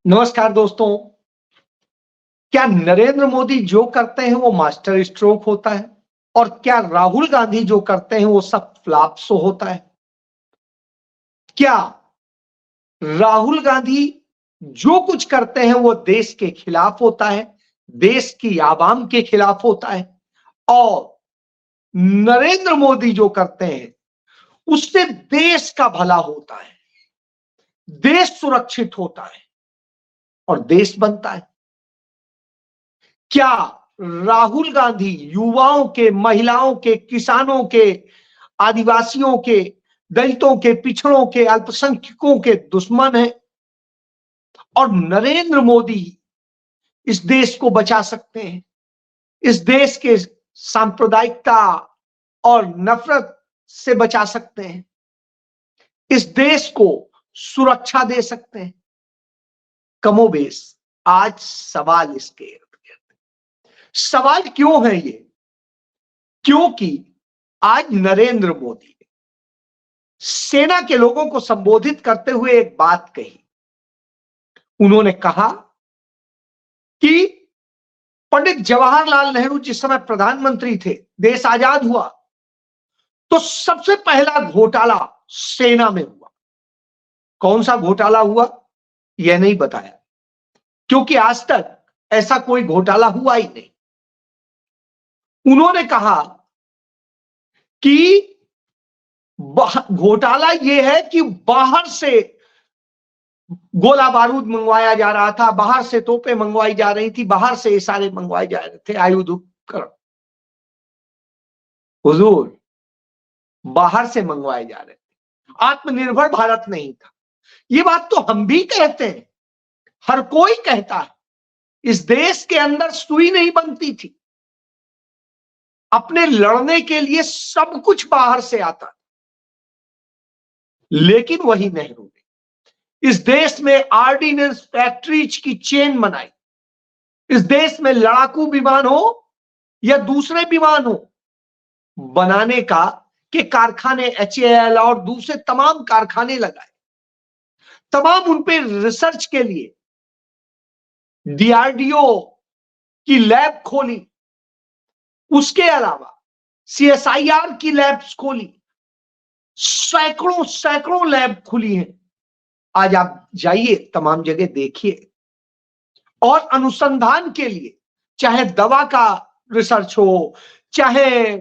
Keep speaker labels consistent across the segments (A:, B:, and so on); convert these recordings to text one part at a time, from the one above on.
A: नमस्कार दोस्तों। क्या नरेंद्र मोदी जो करते हैं वो मास्टर स्ट्रोक होता है और क्या राहुल गांधी जो करते हैं वो सब फ्लॉप शो होता है? क्या राहुल गांधी जो कुछ करते हैं वो देश के खिलाफ होता है, देश की आवाम के खिलाफ होता है, और नरेंद्र मोदी जो करते हैं उससे देश का भला होता है, देश सुरक्षित होता है और देश बनता है? क्या राहुल गांधी युवाओं के, महिलाओं के, किसानों के, आदिवासियों के, दलितों के, पिछड़ों के, अल्पसंख्यकों के दुश्मन हैं और नरेंद्र मोदी इस देश को बचा सकते हैं, इस देश के सांप्रदायिकता और नफरत से बचा सकते हैं, इस देश को सुरक्षा दे सकते हैं? कमोबेश आज सवाल इसके इर्द गिर्द। सवाल क्यों है ये? क्योंकि आज नरेंद्र मोदी ने सेना के लोगों को संबोधित करते हुए एक बात कही। उन्होंने कहा कि पंडित जवाहरलाल नेहरू जिस समय प्रधानमंत्री थे, देश आजाद हुआ तो सबसे पहला घोटाला सेना में हुआ। कौन सा घोटाला हुआ यह नहीं बताया, क्योंकि आज तक ऐसा कोई घोटाला हुआ ही नहीं। उन्होंने कहा कि घोटाला यह है कि बाहर से गोला बारूद मंगवाया जा रहा था, बाहर से तोपें मंगवाई जा रही थी, बाहर से इशारे मंगवाए जा रहे थे, आयुध उपकरण हुजूर बाहर से मंगवाए जा रहे थे। आत्मनिर्भर भारत नहीं था। ये बात तो हम भी कहते हैं, हर कोई कहता है। इस देश के अंदर सुई नहीं बनती थी, अपने लड़ने के लिए सब कुछ बाहर से आता। लेकिन वही नेहरू ने इस देश में ऑर्डिनेंस फैक्ट्रीज की चेन बनाई। इस देश में लड़ाकू विमान हो या दूसरे विमान हो, बनाने का के कारखाने HAL और दूसरे तमाम कारखाने लगाए। तमाम उन पे रिसर्च के लिए DRDO की लैब खोली। उसके अलावा CSIR की लैब्स खोली। सैकड़ों सैकड़ों लैब खुली हैं। आज आप जाइए, तमाम जगह देखिए। और अनुसंधान के लिए चाहे दवा का रिसर्च हो, चाहे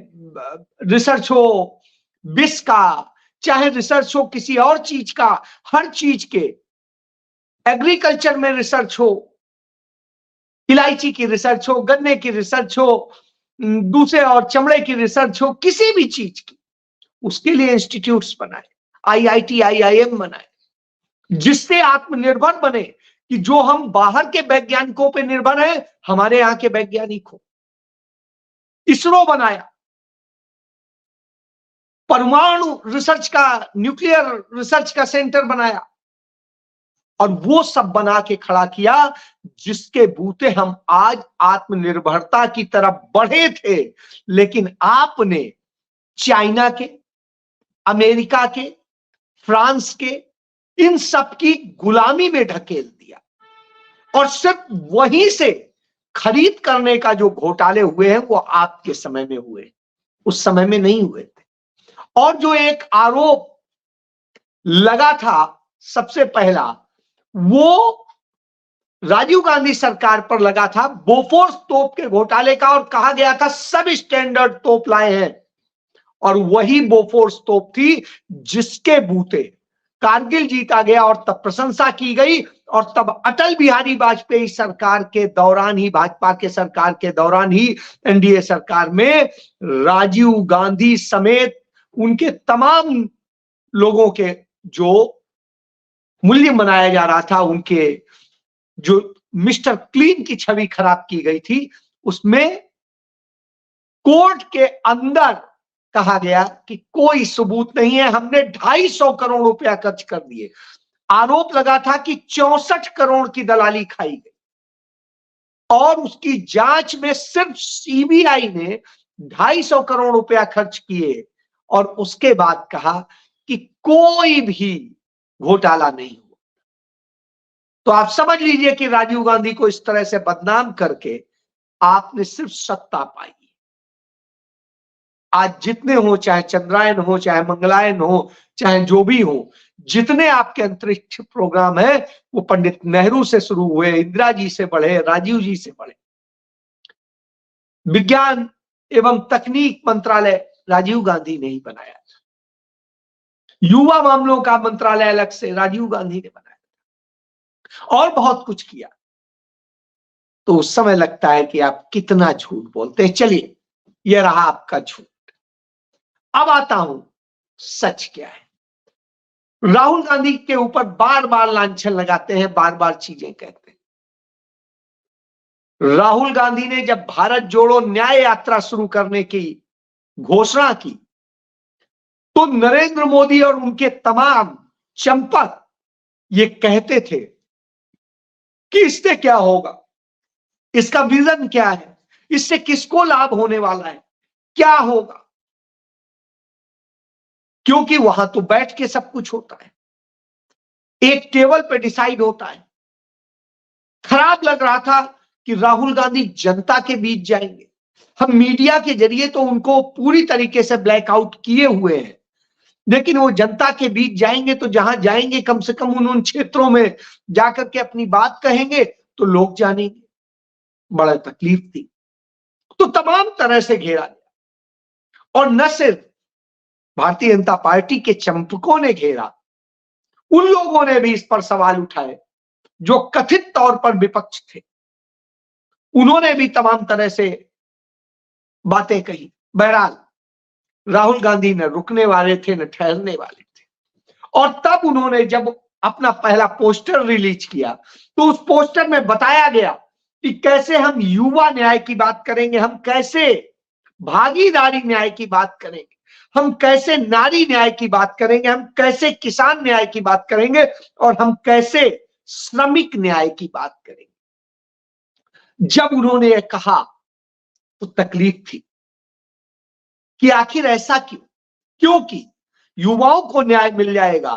A: रिसर्च हो विष का, चाहे रिसर्च हो किसी और चीज का, हर चीज के, एग्रीकल्चर में रिसर्च हो, इलायची की रिसर्च हो, गन्ने की रिसर्च हो, दूसरे और चमड़े की रिसर्च हो, किसी भी चीज की, उसके लिए इंस्टीट्यूट्स बनाए, IIT IIM बनाए, जिससे आत्मनिर्भर बने कि जो हम बाहर के वैज्ञानिकों पे निर्भर हैं, हमारे यहां के वैज्ञानिक हो। इसरो बनाया, परमाणु रिसर्च का, न्यूक्लियर रिसर्च का सेंटर बनाया, और वो सब बना के खड़ा किया जिसके बूते हम आज आत्मनिर्भरता की तरफ बढ़े थे। लेकिन आपने चाइना के, अमेरिका के, फ्रांस के, इन सब की गुलामी में ढकेल दिया और सिर्फ वहीं से खरीद करने का जो घोटाले हुए हैं वो आपके समय में हुए, उस समय में नहीं हुए थे। और जो एक आरोप लगा था सबसे पहला, वो राजीव गांधी सरकार पर लगा था, बोफोर्स तोप के घोटाले का, और कहा गया था सब स्टैंडर्ड तोप लाए हैं। और वही बोफोर्स तोप थी जिसके बूते कारगिल जीता गया और तब प्रशंसा की गई। और तब अटल बिहारी वाजपेयी सरकार के दौरान ही, भाजपा के सरकार के दौरान ही, NDA सरकार में राजीव गांधी समेत उनके तमाम लोगों के जो मूल्य मनाया जा रहा था, उनके जो मिस्टर क्लीन की छवि खराब की गई थी, उसमें कोर्ट के अंदर कहा गया कि कोई सबूत नहीं है, हमने 250 करोड़ रुपया खर्च कर दिए। आरोप लगा था कि 64 करोड़ की दलाली खाई गई, और उसकी जांच में सिर्फ CBI ने 250 करोड़ रुपया खर्च किए, और उसके बाद कहा कि कोई भी घोटाला नहीं हुआ। तो आप समझ लीजिए कि राजीव गांधी को इस तरह से बदनाम करके आपने सिर्फ सत्ता पाई। आज जितने हो, चाहे चंद्रायन हो, चाहे मंगलायन हो, चाहे जो भी हो, जितने आपके अंतरिक्ष प्रोग्राम है वो पंडित नेहरू से शुरू हुए, इंदिरा जी से बढ़े, राजीव जी से बढ़े। विज्ञान एवं तकनीक मंत्रालय राजीव गांधी ने ही बनाया था। युवा मामलों का मंत्रालय अलग से राजीव गांधी ने बनाया था, और बहुत कुछ किया। तो उस समय लगता है कि आप कितना झूठ बोलते हैं। चलिए, यह रहा आपका झूठ। अब आता हूं सच क्या है। राहुल गांधी के ऊपर बार बार लांछन लगाते हैं, बार बार चीजें कहते हैं। राहुल गांधी ने जब भारत जोड़ो न्याय यात्रा शुरू करने की घोषणा की तो नरेंद्र मोदी और उनके तमाम चंपक ये कहते थे कि इससे क्या होगा, इसका विजन क्या है, इससे किसको लाभ होने वाला है, क्या होगा। क्योंकि वहां तो बैठ के सब कुछ होता है, एक टेबल पे डिसाइड होता है। खराब लग रहा था कि राहुल गांधी जनता के बीच जाएंगे। हम मीडिया के जरिए तो उनको पूरी तरीके से ब्लैकआउट किए हुए हैं, लेकिन वो जनता के बीच जाएंगे तो जहां जाएंगे कम से कम उन क्षेत्रों में जाकर के अपनी बात कहेंगे तो लोग जानेंगे। बड़ा तकलीफ थी। तो तमाम तरह से घेरा गया, और न सिर्फ भारतीय जनता पार्टी के चंपकों ने घेरा, उन लोगों ने भी इस पर सवाल उठाए जो कथित तौर पर विपक्ष थे। उन्होंने भी तमाम तरह से बातें कही। बहरहाल राहुल गांधी न रुकने वाले थे न ठहरने वाले थे। और तब उन्होंने जब अपना पहला पोस्टर रिलीज किया तो उस पोस्टर में बताया गया कि कैसे हम युवा न्याय की बात करेंगे, हम कैसे भागीदारी न्याय की बात करेंगे, हम कैसे नारी न्याय की बात करेंगे, हम कैसे किसान न्याय की बात करेंगे, और हम कैसे श्रमिक न्याय की बात करेंगे। जब उन्होंने यह कहा तो तकलीफ थी कि आखिर ऐसा क्यों, क्योंकि युवाओं को न्याय मिल जाएगा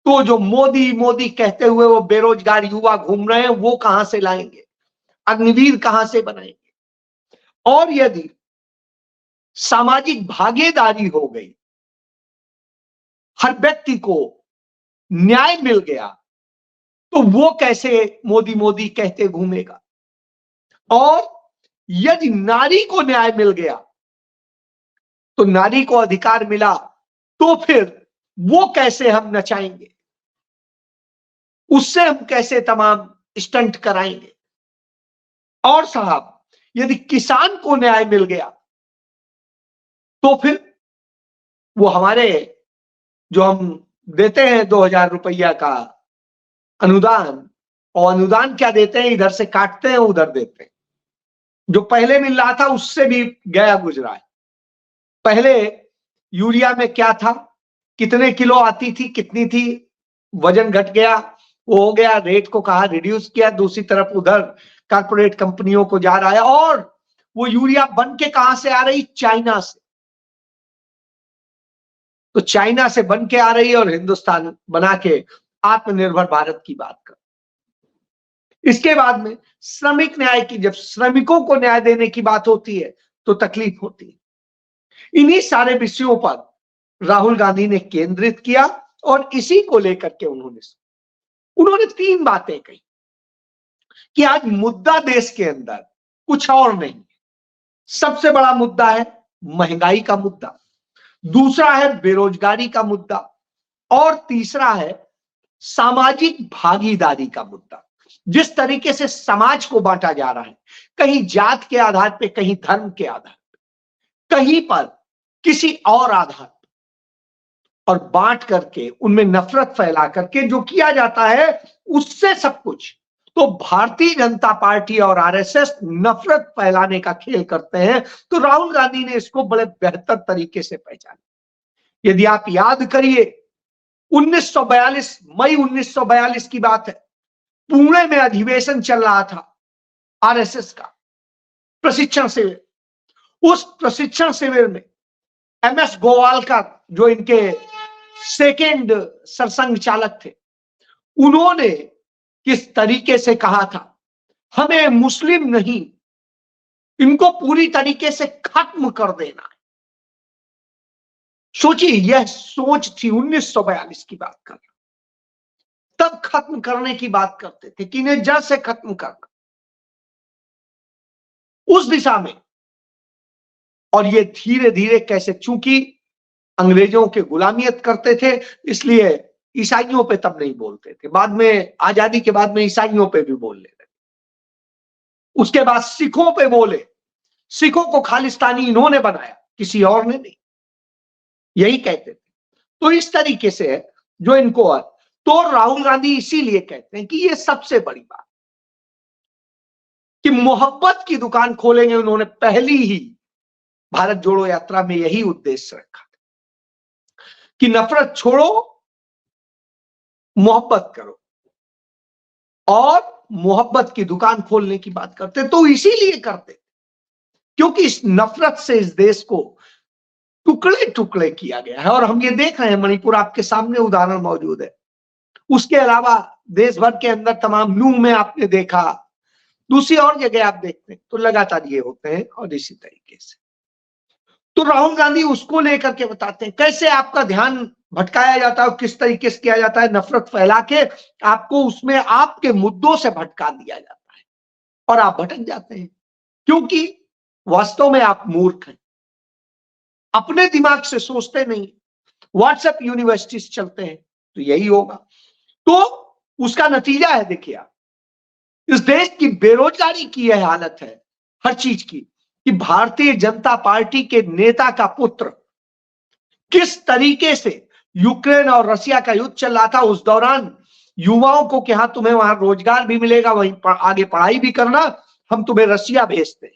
A: तो जो मोदी मोदी कहते हुए वो बेरोजगार युवा घूम रहे हैं वो कहां से लाएंगे, अग्निवीर कहां से बनाएंगे। और यदि सामाजिक भागीदारी हो गई, हर व्यक्ति को न्याय मिल गया, तो वो कैसे मोदी मोदी कहते घूमेगा। और यदि नारी को न्याय मिल गया, तो नारी को अधिकार मिला, तो फिर वो कैसे हम नचाएंगे, उससे हम कैसे तमाम स्टंट कराएंगे। और साहब, यदि किसान को न्याय मिल गया तो फिर वो हमारे जो हम देते हैं 2000 रुपया का अनुदान, और अनुदान क्या देते हैं, इधर से काटते हैं उधर देते हैं। जो पहले मिल रहा था उससे भी गया गुजरा है। पहले यूरिया में क्या था, कितने किलो आती थी, कितनी थी, वजन घट गया, वो हो गया, रेट को कहा रिड्यूस किया, दूसरी तरफ उधर कारपोरेट कंपनियों को जा रहा है। और वो यूरिया बन के कहां से आ रही, चाइना से। तो चाइना से बन के आ रही है और हिंदुस्तान बना के आत्मनिर्भर भारत की बात कर। इसके बाद में श्रमिक न्याय की, जब श्रमिकों को न्याय देने की बात होती है तो तकलीफ होती है। इन्हीं सारे विषयों पर राहुल गांधी ने केंद्रित किया और इसी को लेकर के उन्होंने 3 बातें कही कि आज मुद्दा देश के अंदर कुछ और नहीं। सबसे बड़ा मुद्दा है महंगाई का मुद्दा, दूसरा है बेरोजगारी का मुद्दा, और तीसरा है सामाजिक भागीदारी का मुद्दा। जिस तरीके से समाज को बांटा जा रहा है, कहीं जात के आधार पे, कहीं धर्म के आधार पे, कहीं पर किसी और आधार पर, और बांट करके उनमें नफरत फैला करके जो किया जाता है उससे सब कुछ। तो भारतीय जनता पार्टी और आरएसएस नफरत फैलाने का खेल करते हैं। तो राहुल गांधी ने इसको बड़े बेहतर तरीके से पहचाना। यदि आप याद करिए, 1942 मई 1942 की बात है, पुणे में अधिवेशन चल रहा था आरएसएस का प्रशिक्षण शिविर। उस प्रशिक्षण शिविर में एमएस गोवालकर, जो इनके सेकेंड सरसंघ चालक थे, उन्होंने किस तरीके से कहा था, हमें मुस्लिम नहीं, इनको पूरी तरीके से खत्म कर देना है। सोचिए, यह सोच थी 1942 की बात कर रहा, तब खत्म करने की बात करते थे कि इन्हें जड़ से खत्म करना, उस दिशा में। और ये धीरे धीरे कैसे, चूंकि अंग्रेजों के गुलामियत करते थे, इसलिए ईसाइयों पे तब नहीं बोलते थे, बाद में आजादी के बाद में ईसाइयों पे भी बोलने लगे, उसके बाद सिखों पे बोले। सिखों को खालिस्तानी इन्होंने बनाया, किसी और ने नहीं, यही कहते थे। तो इस तरीके से है जो इनको, तो राहुल गांधी इसीलिए कहते हैं कि ये सबसे बड़ी बात कि मोहब्बत की दुकान खोलेंगे। उन्होंने पहली ही भारत जोड़ो यात्रा में यही उद्देश्य रखा कि नफरत छोड़ो, मोहब्बत करो, और मोहब्बत की दुकान खोलने की बात करते। तो इसीलिए करते क्योंकि इस नफरत से इस देश को टुकड़े टुकड़े किया गया है, और हम ये देख रहे हैं, मणिपुर आपके सामने उदाहरण मौजूद है। उसके अलावा देश भर के अंदर तमाम नूह में आपने देखा, दूसरी और जगह आप देखते हैं, तो लगातार ये होते हैं। और इसी तरीके से तो राहुल गांधी उसको लेकर के बताते हैं कैसे आपका ध्यान भटकाया जाता है और किस तरीके से किया जाता है, नफरत फैला के आपको उसमें आपके मुद्दों से भटका दिया जाता है और आप भटक जाते हैं, क्योंकि वास्तव में आप मूर्ख हैं, अपने दिमाग से सोचते नहीं। व्हाट्सएप यूनिवर्सिटी चलते हैं तो यही होगा। तो उसका नतीजा है, देखिए आप, इस देश की बेरोजगारी की यह हालत है हर चीज की, कि भारतीय जनता पार्टी के नेता का पुत्र किस तरीके से यूक्रेन और रशिया का युद्ध चल रहा था, उस दौरान युवाओं को कि हाँ तुम्हें वहां रोजगार भी मिलेगा, वहीं आगे पढ़ाई भी करना, हम तुम्हें रशिया भेजते,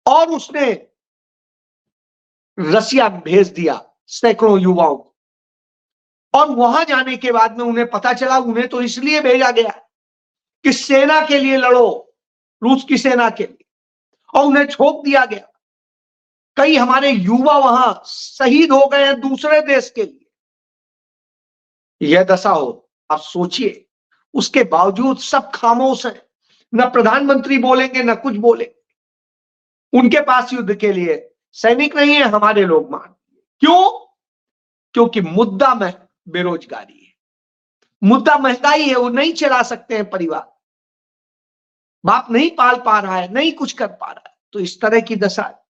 A: और उसने रशिया भेज दिया सैकड़ों युवाओं को। और वहां जाने के बाद में उन्हें पता चला, उन्हें तो इसलिए भेजा गया कि सेना के लिए लड़ो, रूस की सेना के लिए, और उन्हें छोड़ दिया गया। कई हमारे युवा वहां शहीद हो गए हैं दूसरे देश के लिए। यह दशा हो, आप सोचिए, उसके बावजूद सब खामोश हैं, न प्रधानमंत्री बोलेंगे न कुछ बोलेंगे। उनके पास युद्ध के लिए सैनिक नहीं है, हमारे लोग मान। क्यों? क्योंकि मुद्दा में बेरोजगारी है, मुद्दा महंगाई है, वो नहीं चला सकते हैं परिवार, बाप नहीं पाल पा रहा है, नहीं कुछ कर पा रहा है। तो इस तरह की दशा है।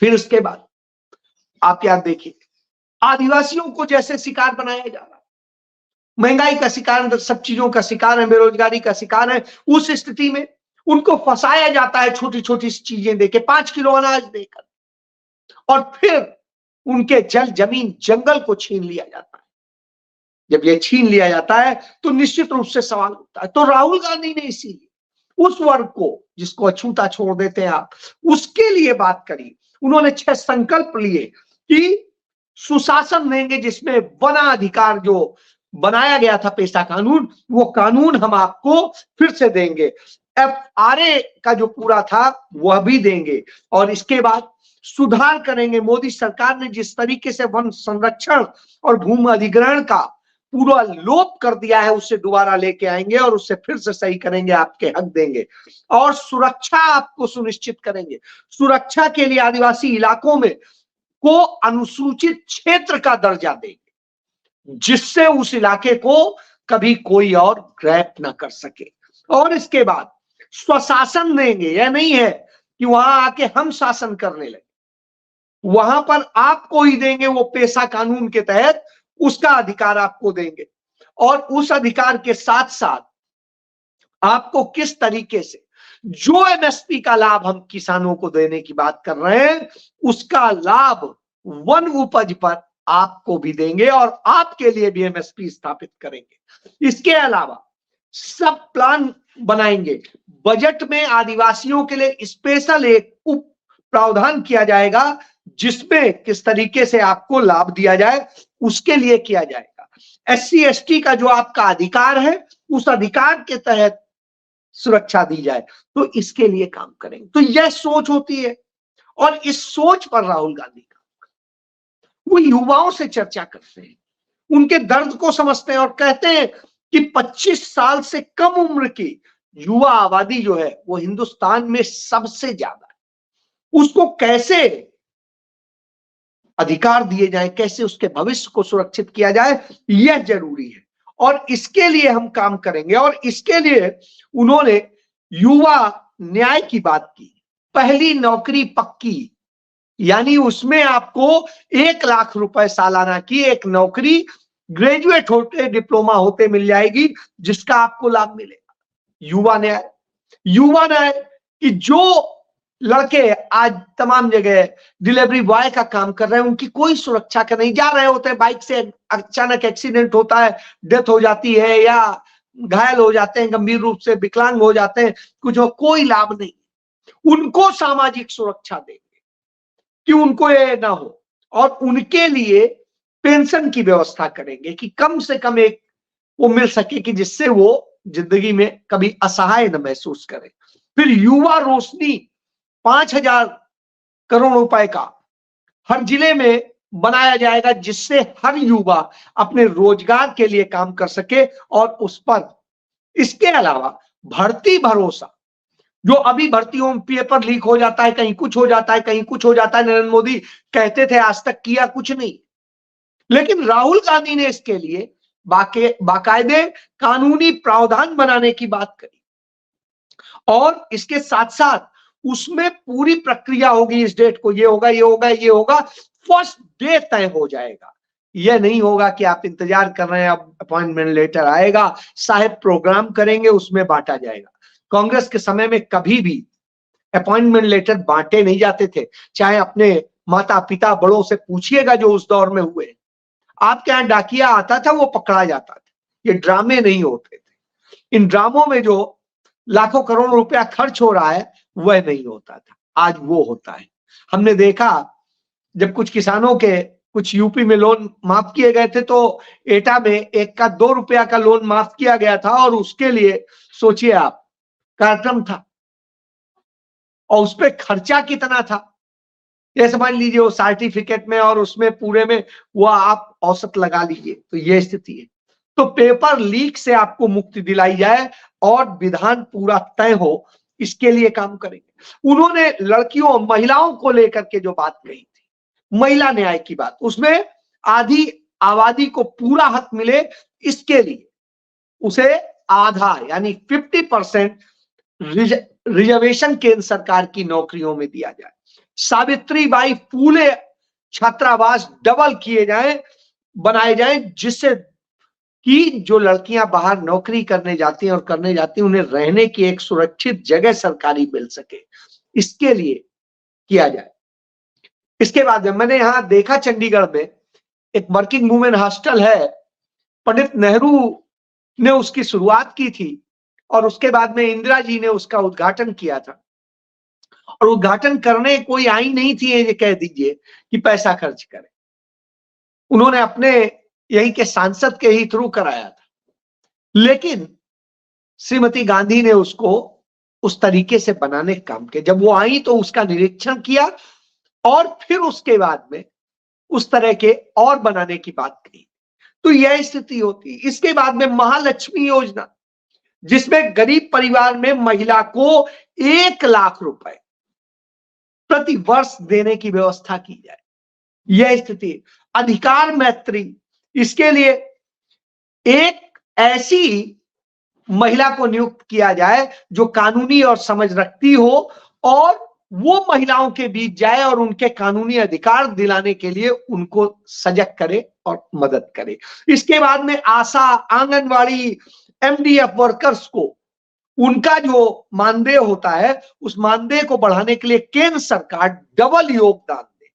A: फिर उसके बाद आप याद देखिए, आदिवासियों को जैसे शिकार बनाया जा रहा है, महंगाई का शिकार, सब चीजों का शिकार है, बेरोजगारी का शिकार है। उस स्थिति में उनको फंसाया जाता है छोटी छोटी चीजें देके, 5 किलो अनाज देकर, और फिर उनके जल जमीन जंगल को छीन लिया जाता है। जब यह छीन लिया जाता है तो निश्चित रूप से सवाल उठता है। तो राहुल गांधी ने इसीलिए उस वर्ग को जिसको अछूता छोड़ देते हैं आप, उसके लिए बात करी। उन्होंने 6 संकल्प लिए कि सुशासन देंगे, जिसमें वना अधिकार जो बनाया गया था, पेशा कानून, वो कानून हम आपको फिर से देंगे, FRA का जो पूरा था वह भी देंगे, और इसके बाद सुधार करेंगे। मोदी सरकार ने जिस तरीके से वन संरक्षण और भूमि अधिग्रहण का पूरा लोप कर दिया है, उससे दोबारा लेके आएंगे और उससे फिर से सही करेंगे, आपके हक देंगे, और सुरक्षा आपको सुनिश्चित करेंगे। सुरक्षा के लिए आदिवासी इलाकों में को अनुसूचित क्षेत्र का दर्जा देंगे, जिससे उस इलाके को कभी कोई और ग्रैप ना कर सके। और इसके बाद स्वशासन देंगे। यह नहीं है कि वहां आके हम शासन करने लगे, वहां पर आपको ही देंगे, वो पेशा कानून के तहत उसका अधिकार आपको देंगे। और उस अधिकार के साथ साथ आपको किस तरीके से जो MSP का लाभ हम किसानों को देने की बात कर रहे हैं, उसका लाभ वन उपज पर आपको भी देंगे, और आपके लिए भी MSP स्थापित करेंगे। इसके अलावा सब प्लान बनाएंगे। बजट में आदिवासियों के लिए स्पेशल एक उप प्रावधान किया जाएगा, जिसमें किस तरीके से आपको लाभ दिया जाए उसके लिए किया जाएगा। SC ST का जो आपका अधिकार है, उस अधिकार के तहत सुरक्षा दी जाए, तो इसके लिए काम करेंगे। तो यह सोच होती है, और इस सोच पर राहुल गांधी का, वो युवाओं से चर्चा करते हैं, उनके दर्द को समझते हैं, और कहते हैं कि 25 साल से कम उम्र की युवा आबादी जो है वो हिंदुस्तान में सबसे ज्यादा है। उसको कैसे अधिकार दिए जाए, कैसे उसके भविष्य को सुरक्षित किया जाए, यह जरूरी है और इसके लिए हम काम करेंगे। और इसके लिए उन्होंने युवा न्याय की बात की, पहली नौकरी पक्की, यानी उसमें आपको 1 लाख रुपए सालाना की एक नौकरी ग्रेजुएट होते, डिप्लोमा होते मिल जाएगी, जिसका आपको लाभ मिलेगा। युवा न्याय कि जो लड़के आज तमाम जगह डिलीवरी बॉय का काम कर रहे हैं, उनकी कोई सुरक्षा का नहीं, जा रहे होते हैं, बाइक से अचानक एक्सीडेंट होता है, डेथ हो जाती है या घायल हो जाते हैं, गंभीर रूप से विकलांग हो जाते हैं, कुछ कोई लाभ नहीं। उनको सामाजिक सुरक्षा देंगे कि उनको ये ना हो, और उनके लिए पेंशन की व्यवस्था करेंगे कि कम से कम एक वो मिल सके कि जिससे वो जिंदगी में कभी असहाय न महसूस करे। फिर युवा रोशनी 5,000 करोड़ रुपए का हर जिले में बनाया जाएगा, जिससे हर युवा अपने रोजगार के लिए काम कर सके। और उस पर इसके अलावा भर्ती भरोसा, जो अभी भर्तियों में पेपर लीक हो जाता है, कहीं कुछ हो जाता है, कहीं कुछ हो जाता है, नरेंद्र मोदी कहते थे आज तक किया कुछ नहीं, लेकिन राहुल गांधी ने इसके लिए बाकायदे कानूनी प्रावधान बनाने की बात करी और इसके साथ साथ उसमें पूरी प्रक्रिया होगी, इस डेट को ये होगा, ये होगा, ये होगा, फर्स्ट डे तय हो जाएगा। यह नहीं होगा कि आप इंतजार कर रहे हैं अब अपॉइंटमेंट लेटर आएगा, साहेब प्रोग्राम करेंगे उसमें बांटा जाएगा। कांग्रेस के समय में कभी भी अपॉइंटमेंट लेटर बांटे नहीं जाते थे, चाहे अपने माता पिता बड़ों से पूछिएगा जो उस दौर में हुए। आपके यहां डाकिया आता था, वो पकड़ा जाता था, ये ड्रामे नहीं होते थे। इन ड्रामों में जो लाखों करोड़ रुपया खर्च हो रहा है वह नहीं होता था, आज वो होता है। हमने देखा जब कुछ किसानों के कुछ यूपी में लोन माफ किए गए थे, तो एटा में 1 का 2 रुपया का लोन माफ किया गया था और उसके लिए सोचिए आप कार्यक्रम था और उस पर खर्चा कितना था, ये समझ लीजिए वो सर्टिफिकेट में और उसमें पूरे में वो आप औसत लगा लीजिए, तो ये स्थिति है। तो पेपर लीक से आपको मुक्ति दिलाई जाए और विधान पूरा तय हो, इसके लिए काम करेंगे। उन्होंने लड़कियों महिलाओं को लेकर के जो बात कही थी, महिला न्याय की बात, उसमें आधी आबादी को पूरा हक मिले, इसके लिए उसे आधा यानी 50% रिजर्वेशन केंद्र सरकार की नौकरियों में दिया जाए। सावित्रीबाई फूले छात्रावास डबल किए जाएं, बनाए जाएं, जिससे कि जो लड़कियां बाहर नौकरी करने जाती हैं और करने जाती हैं, उन्हें रहने की एक सुरक्षित जगह सरकारी मिल सके, इसके लिए किया जाए। इसके बाद मैंने यहां देखा चंडीगढ़ में एक वर्किंग वुमेन हॉस्टल है, पंडित नेहरू ने उसकी शुरुआत की थी और उसके बाद में इंदिरा जी ने उसका उद्घाटन किया था। और उद्घाटन करने कोई आई नहीं थी, ये कह दीजिए कि पैसा खर्च करें, उन्होंने अपने यहीं के सांसद के ही थ्रू कराया था, लेकिन श्रीमती गांधी ने उसको उस तरीके से बनाने का काम किया। जब वो आई तो उसका निरीक्षण किया और फिर उसके बाद में उस तरह के और बनाने की बात की। तो यह स्थिति होती। इसके बाद में महालक्ष्मी योजना, जिसमें गरीब परिवार में महिला को 1 लाख रुपए प्रति वर्ष देने की व्यवस्था की जाए, यह स्थिति। अधिकार मैत्री, इसके लिए एक ऐसी महिला को नियुक्त किया जाए जो कानूनी और समझ रखती हो और वो महिलाओं के बीच जाए और उनके कानूनी अधिकार दिलाने के लिए उनको सजग करे और मदद करे। इसके बाद में आशा, आंगनवाड़ी, एमडीएफ वर्कर्स को उनका जो मानदेय होता है, उस मानदेय को बढ़ाने के लिए केंद्र सरकार डबल योगदान दे,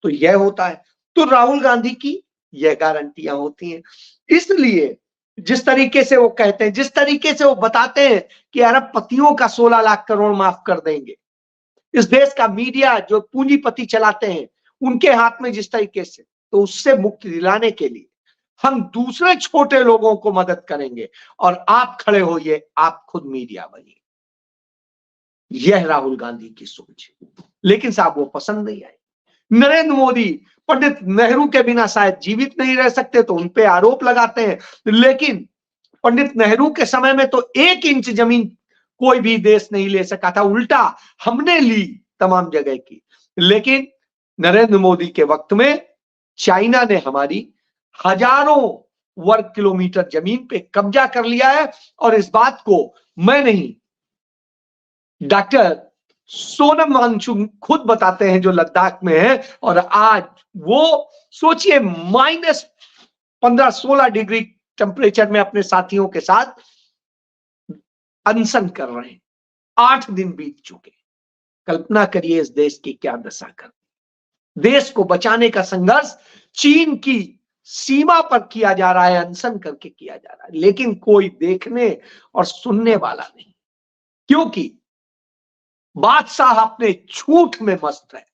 A: तो यह होता है। तो राहुल गांधी की यह गारंटियां होती हैं। इसलिए जिस तरीके से वो कहते हैं, जिस तरीके से वो बताते हैं कि अरबपतियों का 16 लाख करोड़ माफ कर देंगे, इस देश का मीडिया जो पूंजीपति चलाते हैं उनके हाथ में जिस तरीके से, तो उससे मुक्ति दिलाने के लिए हम दूसरे छोटे लोगों को मदद करेंगे और आप खड़े होइए, आप खुद मीडिया बनिए। यह राहुल गांधी की सोच है, लेकिन साहब वो पसंद नहीं आई। नरेंद्र मोदी पंडित नेहरू के बिना शायद जीवित नहीं रह सकते, तो उनपे आरोप लगाते हैं, लेकिन पंडित नेहरू के समय में तो 1 इंच जमीन कोई भी देश नहीं ले सका था, उल्टा हमने ली तमाम जगह की। लेकिन नरेंद्र मोदी के वक्त में चाइना ने हमारी हजारों वर्ग किलोमीटर जमीन पे कब्जा कर लिया है। और इस बात को मैं नहीं, डॉक्टर सोनम वांगचुक खुद बताते हैं जो लद्दाख में है। और आज वो सोचिए -15-16 डिग्री टेम्परेचर में अपने साथियों के साथ अनशन कर रहे हैं। 8 दिन बीत चुके। कल्पना करिए इस देश की क्या दशा कर। देश को बचाने का संघर्ष चीन की सीमा पर किया जा रहा है, अनशन करके किया जा रहा है, लेकिन कोई देखने और सुनने वाला नहीं, क्योंकि बादशाह अपने झूठ में मस्त है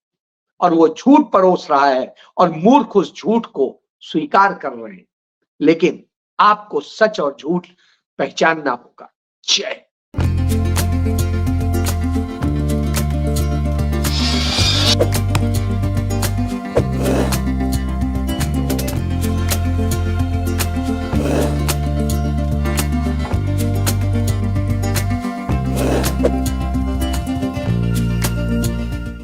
A: और वो झूठ परोस रहा है और मूर्ख उस झूठ को स्वीकार कर रहे हैं। लेकिन आपको सच और झूठ पहचानना होगा। जय